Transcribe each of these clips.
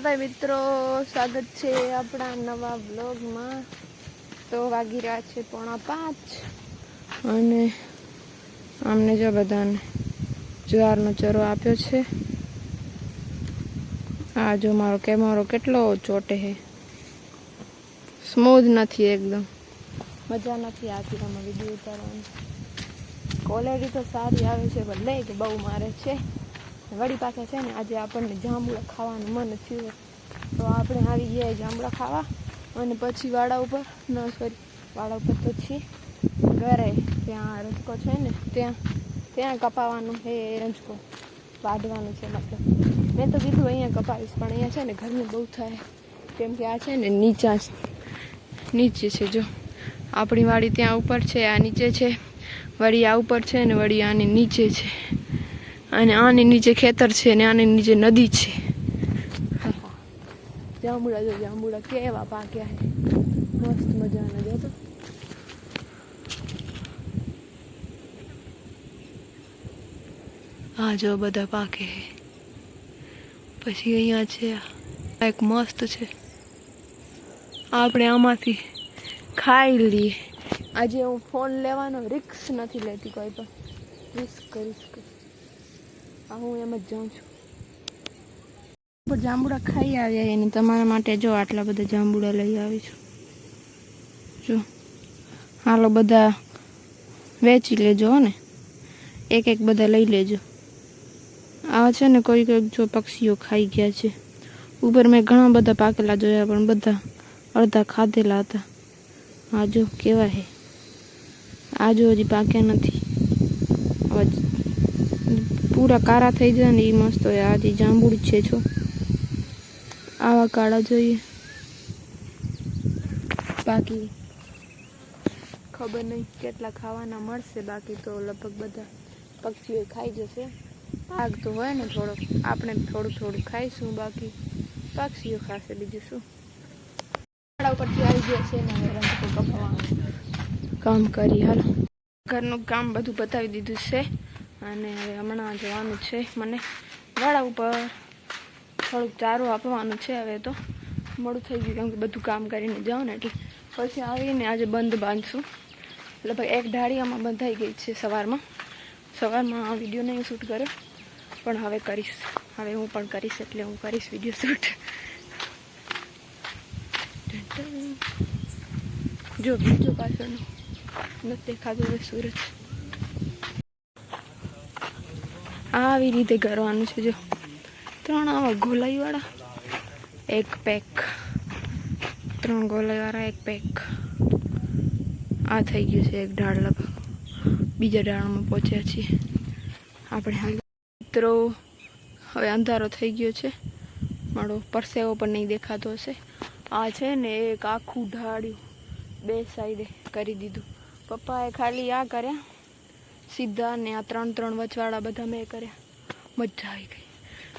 ભાઈ મિત્રો, સ્વાગત છે આપણા નવા બ્લોગમાં। તો વાગી રહ્યા છે 4:45 અને આમને જો બધાને જુવારનો ચરો આપ્યો છે। આ જો મારો કેમેરો કેટલો ચોટે છે, સ્મૂથ નથી, એકદમ મજા નથી આવતી આમાં વિડીયો ઉતારવાની। ક્વોલિટી તો સારી આવે છે, ભલે કે બહુ મારે છે। વળી પાછા છે ને, આજે આપણને જાંબુડા ખાવાનું મન થયું, તો આપણે આવી ગયા જાંબુડા ખાવા। અને પછી વાડા ઉપર વાડા ઉપર પછી ઘરે ત્યાં રંજકો છે ને, ત્યાં કપાવાનું છે। રંજકો વાઢવાનું છે, મતલબ મેં તો કીધું અહીંયા કપાવીશ, પણ અહીંયા છે ને ગરમી બહુ થાય, કેમ કે આ છે ને નીચે છે। જો આપણી વાડી ત્યાં ઉપર છે, આ નીચે છે, વળી આ ઉપર છે ને વળી આની નીચે છે, અને આની નીચે ખેતર છે ને આની નીચે નદી છે। જાંબુડા જો, જાંબુડા કેવા પાક્યા છે, મસ્ત મજાના। જો તો હા જો બધા પાકે છે। પછી અહીંયા છે એક મસ્ત છે, આપણે આમાંથી ખાઈ લઈએ। આજે હું ફોન લેવાનો રિસ્ક નથી લેતી, કોઈ પણ રિસ્ક હું એમ જ જાઉં છું। જાંબુડા ખાઈ આવ્યા એને તમારા માટે જો આટલા બધા જાંબુડા લઈ આવી છું। જો હાલો બધા વેચી લેજો ને, એક બધા લઈ લેજો। આ છે ને કોઈક જો પક્ષીઓ ખાઈ ગયા છે। ઉપર મેં ઘણા બધા પાકેલા જોયા, પણ બધા અડધા ખાધેલા હતા। આ જો કેવા છે, આ જો હજી પાક્યા નથી, પૂરા કાળા થઈ જાય ને એ મસ્ત હોય। આજે જાંબુડી છે, જો આવા કાળા જોઈએ, બાકી ખબર નહીં કેટલા ખાવાના મળશે। બાકી તો લગભગ બધા પક્ષીઓ ખાઈ જશે। ભાગ તો હોય ને થોડો, આપણે થોડું ખાઈશું, બાકી પક્ષીઓ ખાશે, બીજું શું। વાડા ઉપરથી આવી ગયા છે ને, હવે રંજકો કપાવવાનું કામ કરી। હાલ ઘરનું કામ બધું બતાવી દીધું છે, અને હવે હમણાં જવાનું છે મને વાડા ઉપર, થોડુંક ચારો આપવાનું છે। હવે તો મોડું થઈ ગયું, કેમ કે બધું કામ કરીને જાઉં ને, એટલે પછી આવીને આજે બંધ બાંધશું। લગભગ એક ઢાળી આમાં બંધાઈ ગઈ છે સવારમાં વિડીયો નહીં શૂટ કર્યો, પણ હવે કરીશ, હવે હું પણ કરીશ, એટલે હું કરીશ વિડીયો શૂટ। જો બીજો પાછળનો નથી દેખાતો હવે સૂરજ। આવી રીતે કરવાનું છે। જો 3 આવા ગોલાઈવાળા, 1 પેક, 3 ગોલાઈવાળા 1 પેક। આ થઈ ગયું છે એક ઢાળ, લગભગ બીજા ઢાળમાં પહોંચ્યા છીએ આપણે। હાલ મિત્રો હવે અંધારો થઈ ગયો છે, મારો પરસેવો પણ નહીં દેખાતો હશે। આ છે ને એક આખું ઢાળ્યું 2 સાઈડે કરી દીધું। પપ્પાએ ખાલી આ કર્યા સીધા, ને આ 3 વચવાળા બધા મેં કર્યા। મજા આવી ગઈ,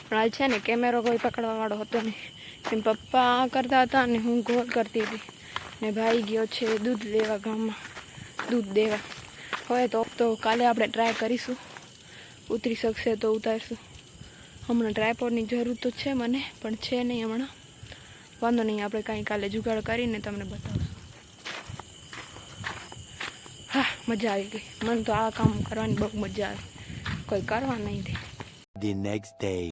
પણ આ છે ને કેમેરો કોઈ પકડવાવાળો હતો નહીં, એમ પપ્પા આ કરતા હતા ને હું ગોળ કરતી હતી, ને ભાઈ ગયો છે દૂધ લેવા, ગામમાં દૂધ દેવા। હવે તો કાલે આપણે ટ્રાય કરીશું, ઉતરી શકશે તો ઉતારશું। હમણાં ટ્રાયપોડની જરૂર તો છે મને, પણ છે નહીં હમણાં, વાંધો નહીં, આપણે કાંઈ કાલે જુગાડ કરીને તમને બતાવશું। હા, મજા આવી ગઈ, મને તો આ કામ કરવાની બહુ મજા આવે, કોઈ કરવા નહીં દે। The next day.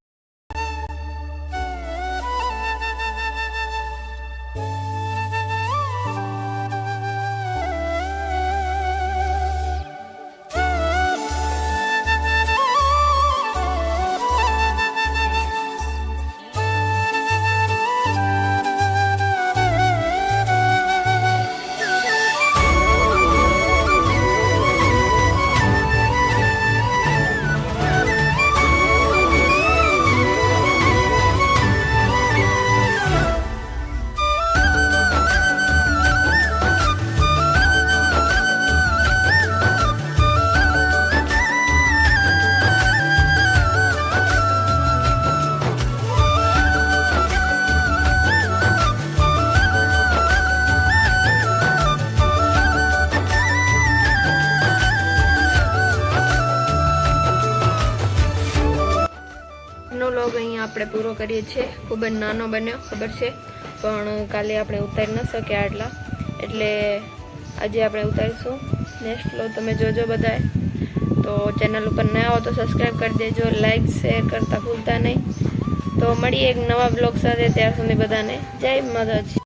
આપણે પૂરો કરીએ છીએ. ખૂબ જ નાનો બન્યો ખબર છે, પણ કાલે આપણે ઉતારી ન શક્યા આટલા, એટલે આજે આપણે ઉતારીશું. નેક્સ્ટ વ્લોગ તમે જોજો બધાએ. તો ચેનલ ઉપર ન આવો તો સબસ્ક્રાઈબ કરી દેજો, લાઈક શેર કરતા ભૂલતા નહીં. તો મળીએ એક નવા બ્લોગ સાથે. ત્યાર સુધી બધાને જય માતાજી.